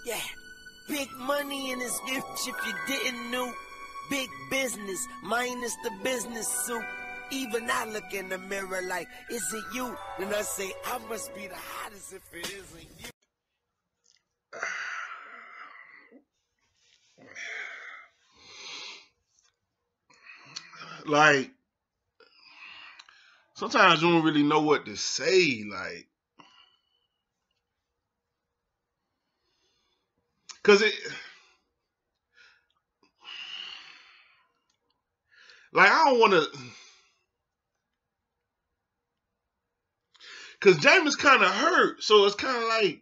Yeah, big money in this bitch if you didn't know. Big business minus the business suit. Even I look in the mirror like, is it you? Then I say, I must be the hottest if it isn't you. Like, sometimes you don't really know what to say, like, cause like, I don't want to, cause James kind of hurt, so it's kind of like,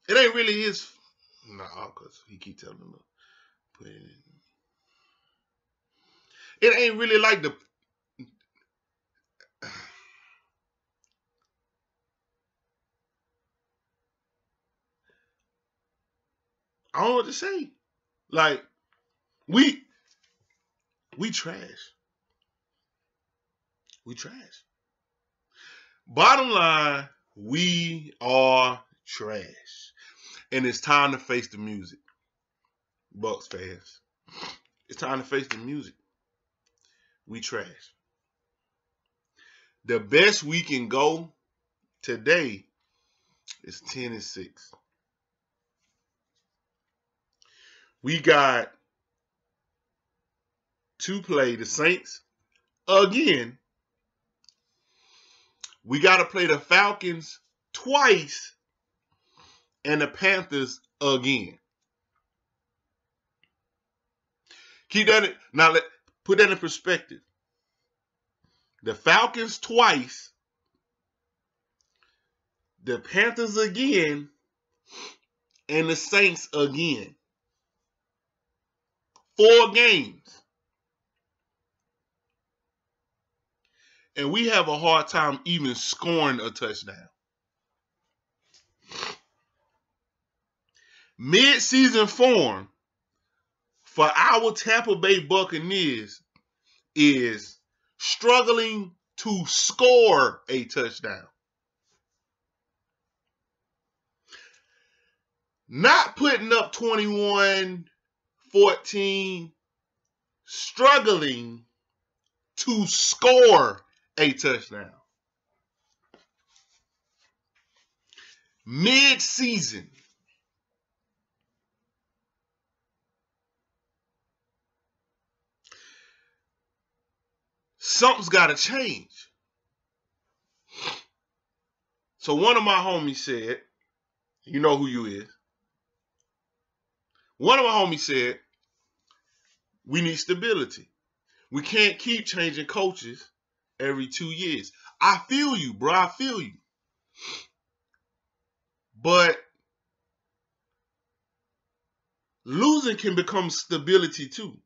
it ain't really his, nah, cause he keep telling him to put it in. It ain't really like the, I don't know what to say. Like, we trash. We trash. Bottom line, we are trash. And it's time to face the music. Bucs fans. It's time to face the music. We trash. The best we can go today is 10-6. We got to play the Saints again. We got to play the Falcons twice and the Panthers again. Keep that now. Put that in perspective. The Falcons twice, the Panthers again, and the Saints again. 4 games. And we have a hard time even scoring a touchdown. Mid-season form for our Tampa Bay Buccaneers is struggling to score a touchdown. Not putting up 21-14, struggling to score a touchdown. Mid-season. Something's got to change. So one of my homies said, you know who you is. One of my homies said, we need stability. We can't keep changing coaches every 2 years. I feel you, bro. I feel you. But losing can become stability too.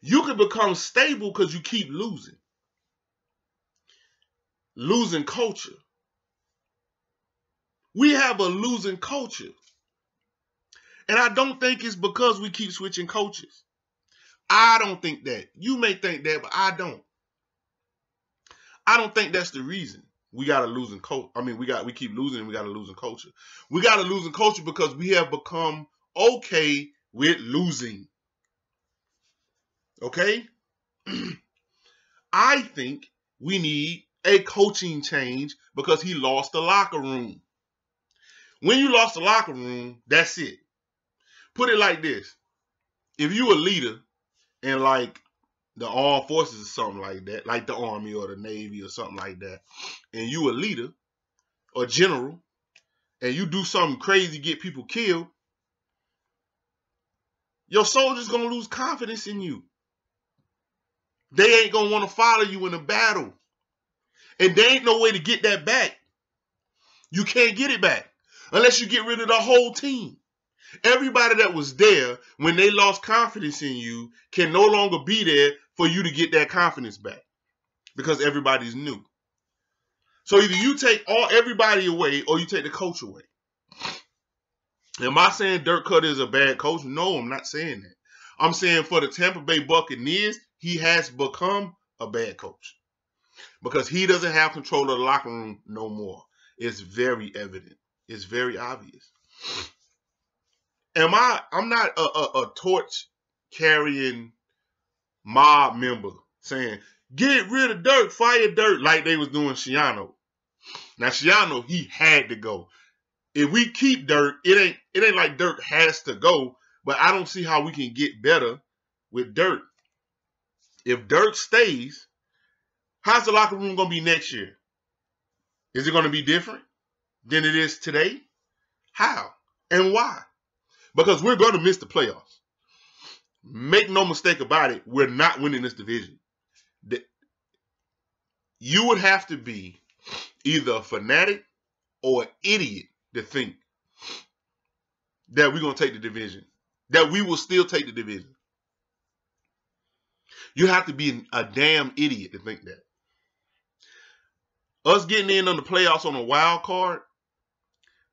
You can become stable because you keep losing. Losing culture. We have a losing culture. And I don't think it's because we keep switching coaches. I don't think that. You may think that, but I don't. I don't think that's the reason we got a losing coach. I mean, we keep losing and we got a losing culture. We got a losing culture because we have become okay with losing. Okay? I think we need a coaching change because he lost the locker room. When you lost the locker room, that's it. Put it like this. If you a leader in like the armed forces or something like that, like the Army or the Navy or something like that, and you a leader or general, and you do something crazy, get people killed, your soldiers going to lose confidence in you. They ain't going to want to follow you in a battle. And there ain't no way to get that back. You can't get it back unless you get rid of the whole team. Everybody that was there when they lost confidence in you can no longer be there for you to get that confidence back because everybody's new. So either you take everybody away or you take the coach away. Am I saying Dirk Koetter is a bad coach? No, I'm not saying that. I'm saying for the Tampa Bay Buccaneers, he has become a bad coach because he doesn't have control of the locker room no more. It's very evident. It's very obvious. I'm not a torch carrying mob member saying, get rid of Dirk, fire Dirk, like they was doing Shiano. Now Shiano, he had to go. If we keep Dirk, it ain't like Dirk has to go, but I don't see how we can get better with Dirk. If Dirk stays, how's the locker room gonna be next year? Is it gonna be different than it is today? How? And why? Because we're gonna miss the playoffs. Make no mistake about it, we're not winning this division. You would have to be either a fanatic or an idiot to think that we're going to take the division, that we will still take the division. You have to be a damn idiot to think that. Us getting in on the playoffs on a wild card,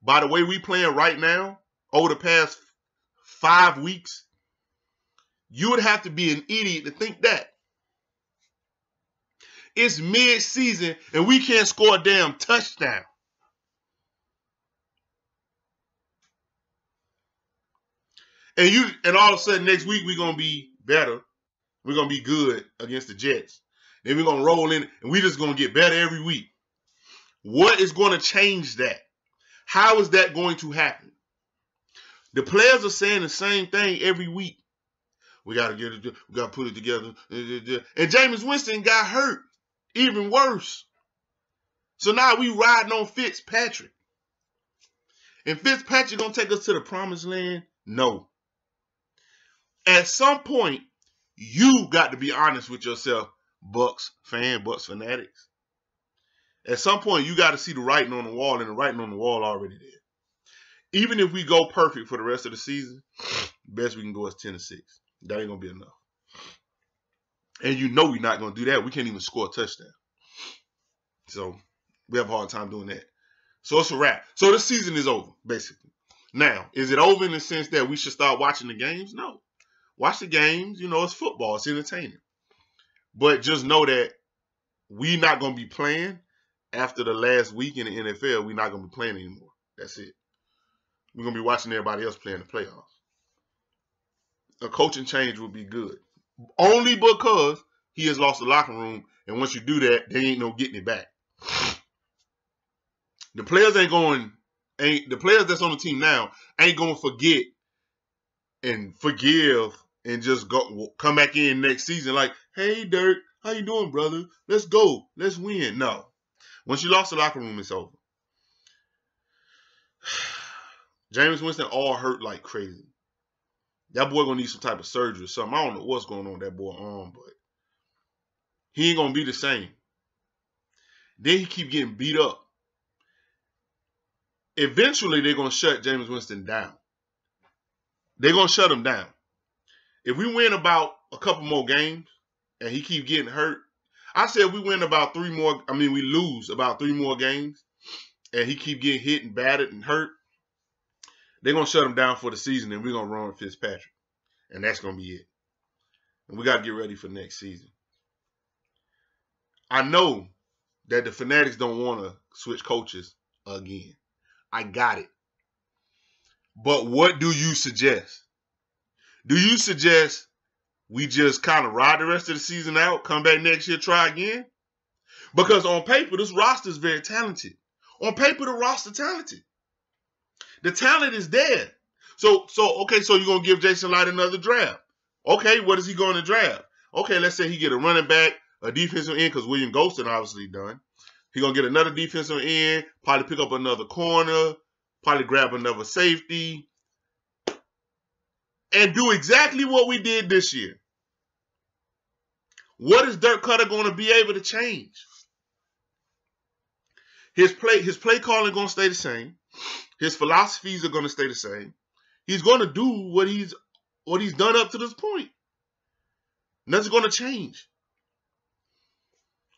by the way we playing right now, over the past 5 weeks, you would have to be an idiot to think that. It's mid-season and we can't score a damn touchdown. And all of a sudden next week we're gonna be better. We're gonna be good against the Jets. Then we're gonna roll in and we're just gonna get better every week. What is gonna change that? How is that going to happen? The players are saying the same thing every week. We gotta get it. We gotta put it together. And Jameis Winston got hurt. Even worse. So now we riding on Fitzpatrick. And Fitzpatrick gonna take us to the promised land? No. At some point, you got to be honest with yourself, Bucs fan, Bucs fanatics. At some point, you got to see the writing on the wall, and the writing on the wall already there. Even if we go perfect for the rest of the season, best we can go is 10-6. That ain't gonna be enough. And you know we're not going to do that. We can't even score a touchdown. So we have a hard time doing that. So it's a wrap. So the season is over, basically. Now, is it over in the sense that we should start watching the games? No. Watch the games. You know, it's football. It's entertaining. But just know that we're not going to be playing after the last week in the NFL. We're not going to be playing anymore. That's it. We're going to be watching everybody else play in the playoffs. A coaching change would be good. Only because he has lost the locker room, and once you do that, there ain't no getting it back. The players the players that's on the team now ain't gonna forget and forgive and just come back in next season like, hey Dirk, how you doing, brother? Let's go, let's win. No. Once you lost the locker room, it's over. Jameis Winston all hurt like crazy. That boy gonna need some type of surgery or something. I don't know what's going on with that boy arm, but he ain't gonna be the same. Then he keep getting beat up. Eventually, they're gonna shut Jameis Winston down. They're gonna shut him down. If we win about a couple more games and he keep getting hurt, I said we win about 3 more. I mean, we lose about 3 more games and he keep getting hit and battered and hurt. They're going to shut him down for the season, and we're going to run with Fitzpatrick. And that's going to be it. And we got to get ready for next season. I know that the Fanatics don't want to switch coaches again. I got it. But what do you suggest? Do you suggest we just kind of ride the rest of the season out, come back next year, try again? Because on paper, this roster is very talented. On paper, the roster talented. The talent is there. So you're going to give Jason Light another draft. Okay, what is he going to draft? Okay, let's say he get a running back, a defensive end, because William Golston obviously done. He's going to get another defensive end, probably pick up another corner, probably grab another safety, and do exactly what we did this year. What is Dirk Koetter going to be able to change? His play calling going to stay the same. His philosophies are going to stay the same. He's going to do what he's done up to this point. Nothing's going to change.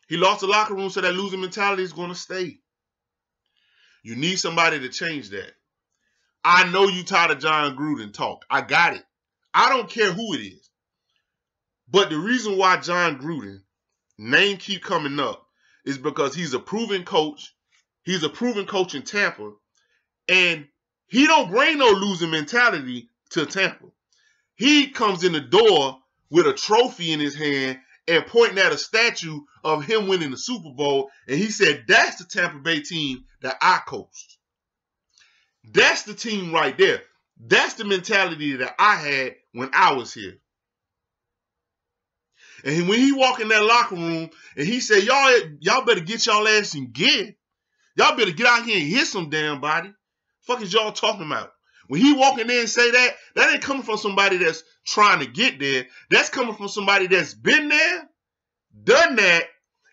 He lost the locker room, so that losing mentality is going to stay. You need somebody to change that. I know you tired of John Gruden talk. I got it. I don't care who it is. But the reason why John Gruden name keep coming up is because he's a proven coach. He's a proven coach in Tampa. And he don't bring no losing mentality to Tampa. He comes in the door with a trophy in his hand and pointing at a statue of him winning the Super Bowl. And he said, that's the Tampa Bay team that I coached. That's the team right there. That's the mentality that I had when I was here. And when he walked in that locker room and he said, y'all better get y'all ass in gear. Y'all better get out here and hit some damn body. Fuck is y'all talking about? When he walk in there and say that, that ain't coming from somebody that's trying to get there. That's coming from somebody that's been there, done that,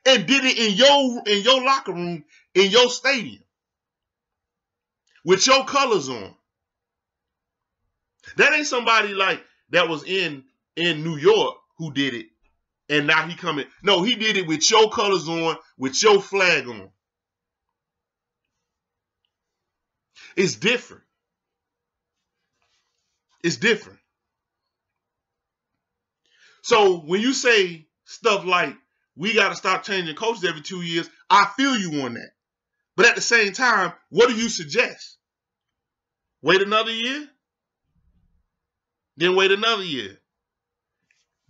and did it in your locker room, in your stadium, with your colors on. That ain't somebody like that was in New York who did it, and now he coming. No, he did it with your colors on, with your flag on. It's different. It's different. So when you say stuff like, we got to stop changing coaches every 2 years, I feel you on that. But at the same time, what do you suggest? Wait another year? Then wait another year.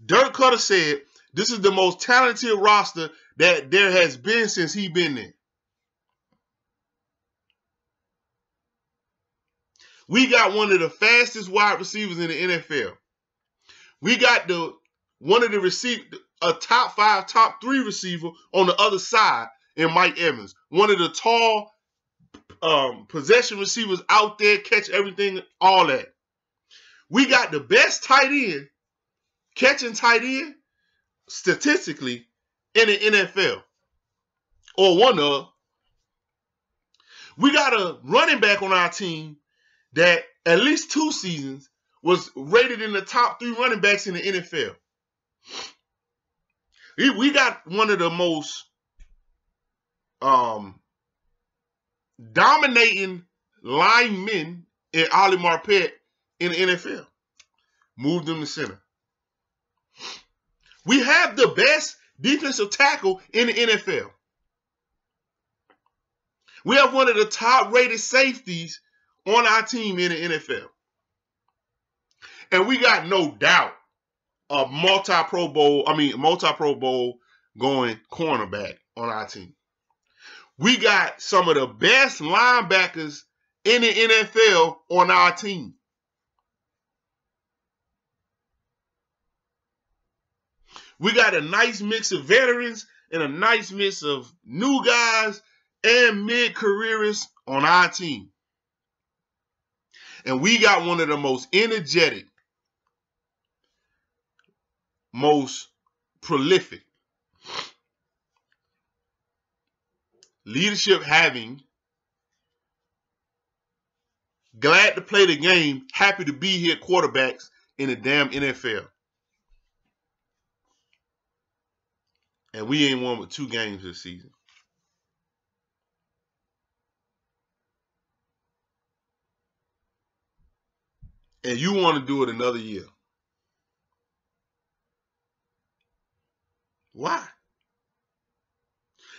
Dirk Koetter said, this is the most talented roster that there has been since he's been there. We got one of the fastest wide receivers in the NFL. We got one of the a top 5, top 3 receiver on the other side in Mike Evans. One of the tall possession receivers out there, catch everything, all that. We got the best tight end, catching tight end, statistically, in the NFL. Or one of. We got a running back on our team that at least 2 seasons was rated in the top 3 running backs in the NFL. We got one of the most dominating linemen in Ollie Marpet in the NFL. Moved him to center. We have the best defensive tackle in the NFL. We have one of the top-rated safeties on our team in the NFL. And we got no doubt a multi-Pro Bowl going cornerback on our team. We got some of the best linebackers in the NFL on our team. We got a nice mix of veterans and a nice mix of new guys and mid-careerists on our team. And we got one of the most energetic, most prolific, leadership having, glad to play the game, happy to be here quarterbacks in the damn NFL. And we ain't won with 2 games this season. And you want to do it another year. Why?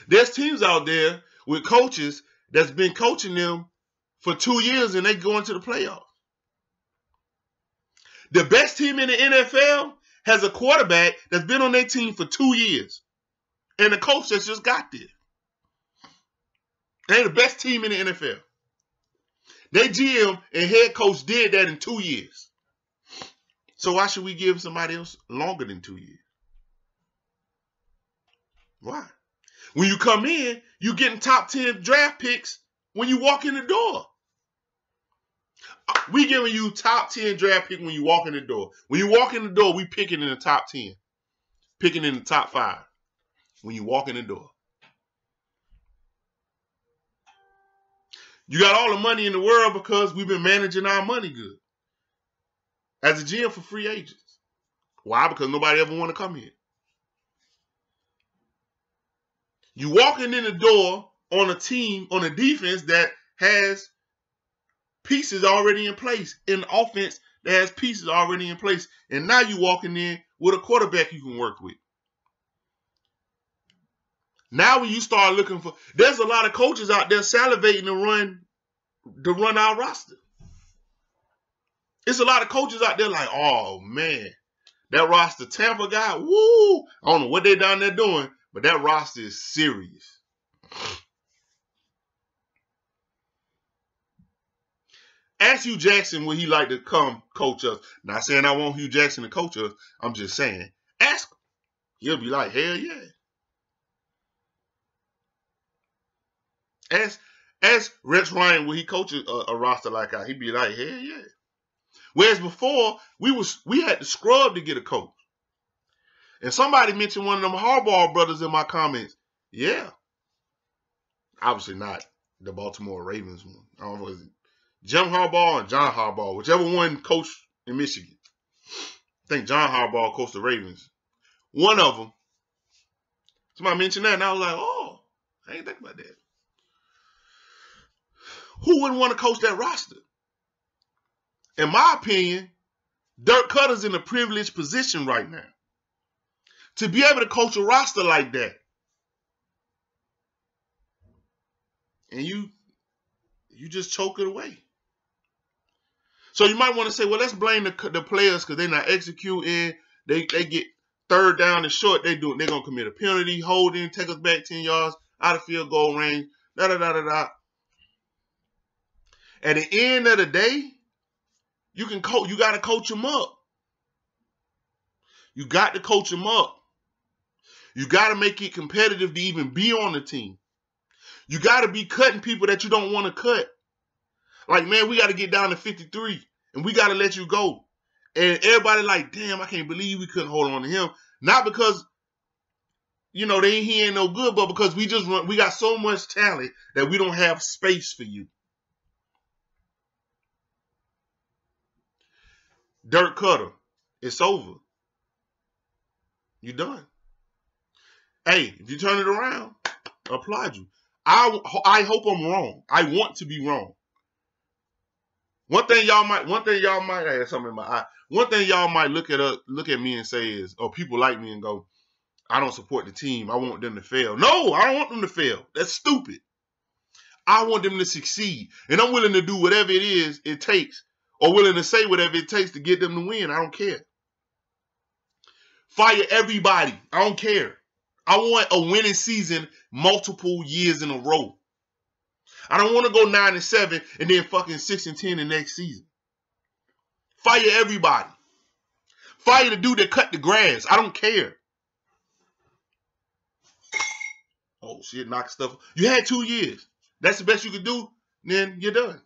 There's teams out there with coaches that's been coaching them for 2 years and they go into the playoffs. The best team in the NFL has a quarterback that's been on their team for 2 years. And the coach that's just got there. They're the best team in the NFL. Their GM and head coach did that in 2 years. So why should we give somebody else longer than 2 years? Why? When you come in, you're getting top 10 draft picks when you walk in the door. We giving you top 10 draft pick when you walk in the door. When you walk in the door, we picking in the top 10. Picking in the top 5 when you walk in the door. You got all the money in the world because we've been managing our money good. As a GM for free agents. Why? Because nobody ever want to come here. You walking in the door on a team, on a defense that has pieces already in place. In the offense that has pieces already in place. And now you walking in with a quarterback you can work with. Now when you start looking for, there's a lot of coaches out there salivating to run our roster. It's a lot of coaches out there like, oh, man, that roster Tampa guy, woo. I don't know what they down there doing, but that roster is serious. Ask Hugh Jackson would he like to come coach us. Not saying I want Hugh Jackson to coach us. I'm just saying, ask him. He'll be like, hell yeah. Ask Rex Ryan would he coach a roster like that. He'd be like, hell yeah. Whereas before, we had to scrub to get a coach. And somebody mentioned one of them Harbaugh brothers in my comments. Yeah. Obviously not the Baltimore Ravens one. I don't know, is it Jim Harbaugh and John Harbaugh, whichever one coached in Michigan. I think John Harbaugh coached the Ravens. One of them. Somebody mentioned that, and I was like, oh, I ain't think about that. Who wouldn't want to coach that roster? In my opinion, Dirk Koetter's in a privileged position right now to be able to coach a roster like that. And you just choke it away. So you might want to say, well, let's blame the players because they're not executing. They get third down and short. They're going to commit a penalty, holding, take us back 10 yards, out of field goal range, da-da-da-da-da. At the end of the day, you got to coach them up. You got to coach them up. You got to make it competitive to even be on the team. You got to be cutting people that you don't want to cut. Like, man, we got to get down to 53, and we got to let you go. And everybody like, damn, I can't believe we couldn't hold on to him. Not because, he ain't no good, but because we got so much talent that we don't have space for you. Dirk Koetter, it's over. You done. Hey, if you turn it around, I applaud you. I hope I'm wrong. I want to be wrong. One thing y'all might I have something in my eye. One thing y'all might look at me and say is, or people like me and go, I don't support the team. I want them to fail. No, I don't want them to fail. That's stupid. I want them to succeed. And I'm willing to do whatever it is it takes, or willing to say whatever it takes to get them to win. I don't care. Fire everybody. I don't care. I want a winning season multiple years in a row. I don't want to go 9-7 and then fucking 6-10 the next season. Fire everybody. Fire the dude that cut the grass. I don't care. Oh shit, knock stuff. You had 2 years. That's the best you could do. Then you're done.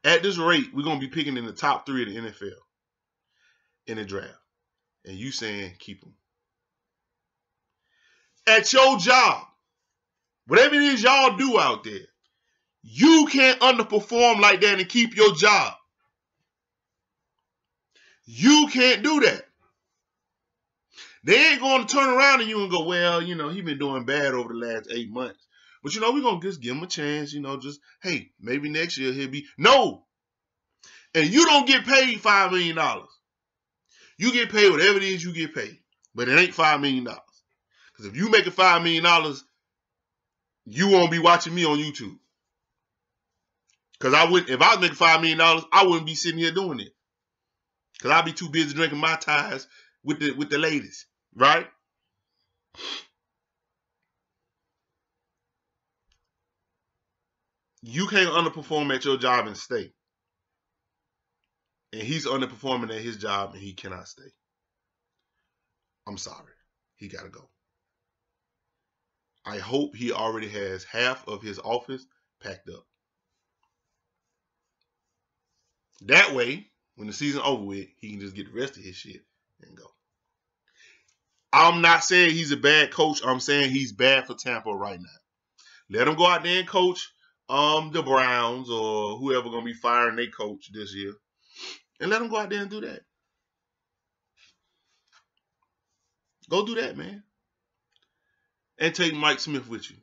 At this rate, we're going to be picking in the top 3 of the NFL in the draft. And you saying keep them. At your job, whatever it is y'all do out there, you can't underperform like that and keep your job. You can't do that. They ain't going to turn around and you and go, well, he been doing bad over the last 8 months. But, we're going to just give him a chance, hey, maybe next year he'll be. No. And you don't get paid $5 million. You get paid whatever it is you get paid. But it ain't $5 million. Because if you make $5 million, you won't be watching me on YouTube. Because if I was making $5 million, I wouldn't be sitting here doing it. Because I'd be too busy drinking my ties with the ladies. Right? You can't underperform at your job and stay. And he's underperforming at his job and he cannot stay. I'm sorry. He got to go. I hope he already has half of his office packed up. That way, when the season over with, he can just get the rest of his shit and go. I'm not saying he's a bad coach. I'm saying he's bad for Tampa right now. Let him go out there and coach the Browns or whoever going to be firing their coach this year. And let him go out there and do that. Go do that, man. And take Mike Smith with you.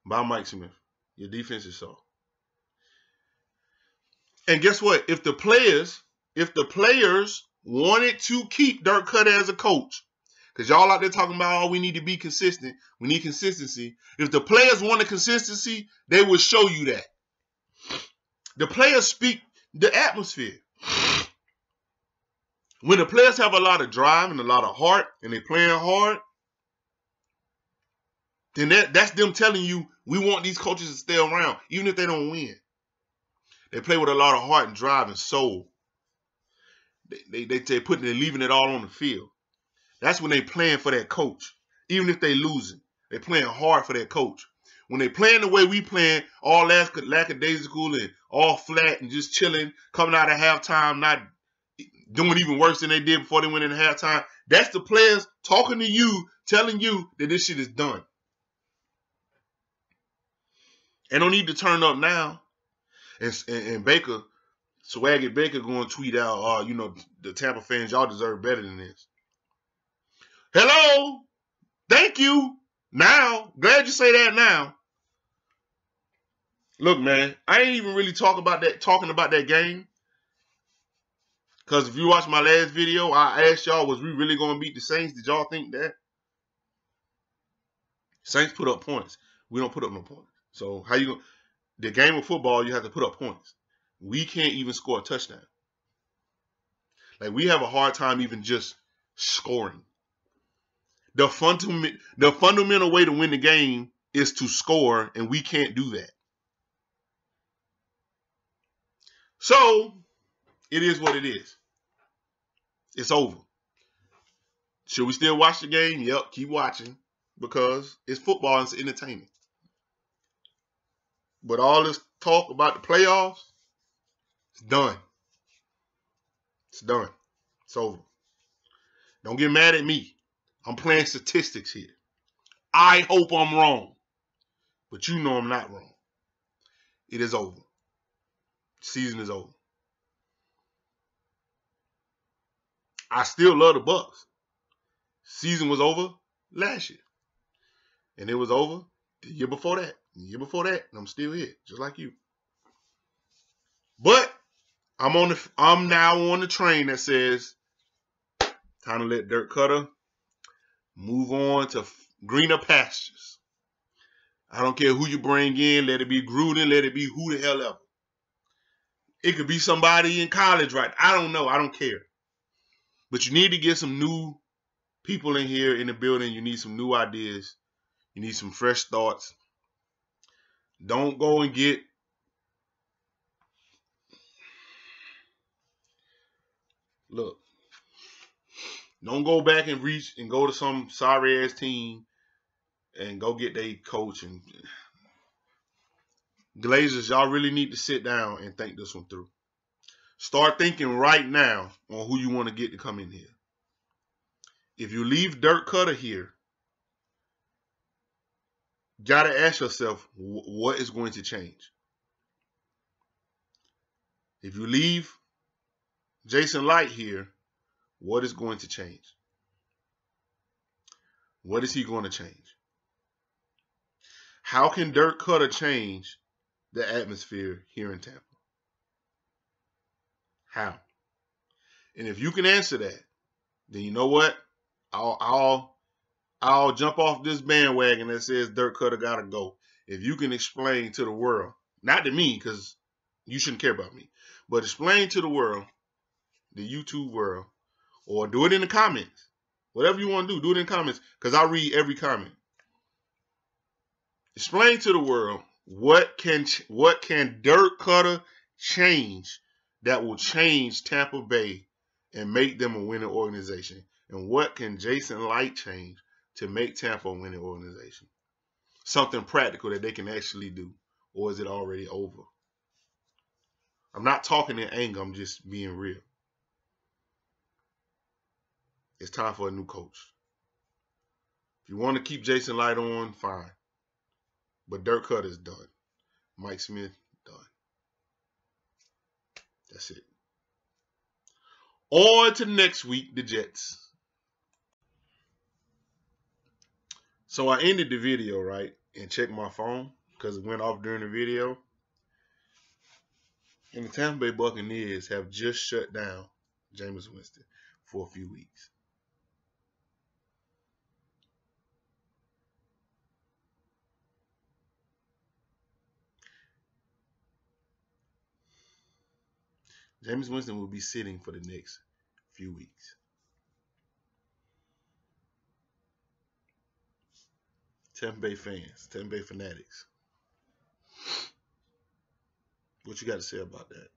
Buy Mike Smith. Your defense is soft. And guess what? If the players wanted to keep Dirk Koetter as a coach, because y'all out there talking about, oh, we need to be consistent. We need consistency. If the players wanted consistency, they would show you that. The players speak the atmosphere. When the players have a lot of drive and a lot of heart and they're playing hard, then that's them telling you, we want these coaches to stay around, even if they don't win. They play with a lot of heart and drive and soul. They're leaving it all on the field. That's when they playing for that coach. Even if they losing, they playing hard for that coach. When they playing the way we playing, all lackadaisical and all flat and just chilling, coming out of halftime, not doing even worse than they did before they went into halftime, that's the players talking to you, telling you that this shit is done. And don't need to turn up now. And Baker, Swaggy Baker going to tweet out, the Tampa fans, y'all deserve better than this. Hello. Thank you. Now, glad you say that now. Look, man, I ain't even really talking about that game. Because if you watch my last video, I asked y'all, was we really going to beat the Saints? Did y'all think that? Saints put up points. We don't put up no points. So how you going to... The game of football, you have to put up points. We can't even score a touchdown. Like, we have a hard time even just scoring. The fundamental way to win the game is to score, and we can't do that. So, it is what it is. It's over. Should we still watch the game? Yep, keep watching, because it's football and it's entertaining. But all this talk about the playoffs, it's done. It's done. It's over. Don't get mad at me. I'm playing statistics here. I hope I'm wrong. But you know I'm not wrong. It is over. Season is over. I still love the Bucs. Season was over last year. And it was over the year before that. The year before that, and I'm still here, just like you. But I'm now on the train that says time to let Dirk Koetter move on to greener pastures. I don't care who you bring in. Let it be Gruden. Let it be who the hell ever. It could be somebody in college, right? I don't know. I don't care. But you need to get some new people in here in the building. You need some new ideas. You need some fresh thoughts. Don't go and get don't go back and reach and go to some sorry ass team and go get their coach. And Glazers, y'all really need to sit down and think this one through. Start thinking right now on who you want to get to come in here. If you leave Dirk Koetter here, you gotta ask yourself, what is going to change? If you leave Jason Light here, what is going to change? What is he going to change? How can Dirk Koetter change the atmosphere here in Tampa? How? And if you can answer that, then you know what? I'll jump off this bandwagon that says Dirk Koetter gotta go. If you can explain to the world, not to me, because you shouldn't care about me, but explain to the world, the YouTube world, or do it in the comments. Whatever you want to do it in the comments, because I read every comment. Explain to the world what can Dirk Koetter change that will change Tampa Bay and make them a winning organization, and what can Jason Light change to make Tampa a winning organization? Something practical that they can actually do, or is it already over? I'm not talking in anger. I'm just being real. It's time for a new coach. If you want to keep Jason Light on, fine. But Dirk Koetter is done. Mike Smith, done. That's it. On to next week, the Jets. So I ended the video, right, and checked my phone because it went off during the video. And the Tampa Bay Buccaneers have just shut down Jameis Winston for a few weeks. Jameis Winston will be sitting for the next few weeks. Tampa Bay fans, Tampa Bay fanatics. What you got to say about that?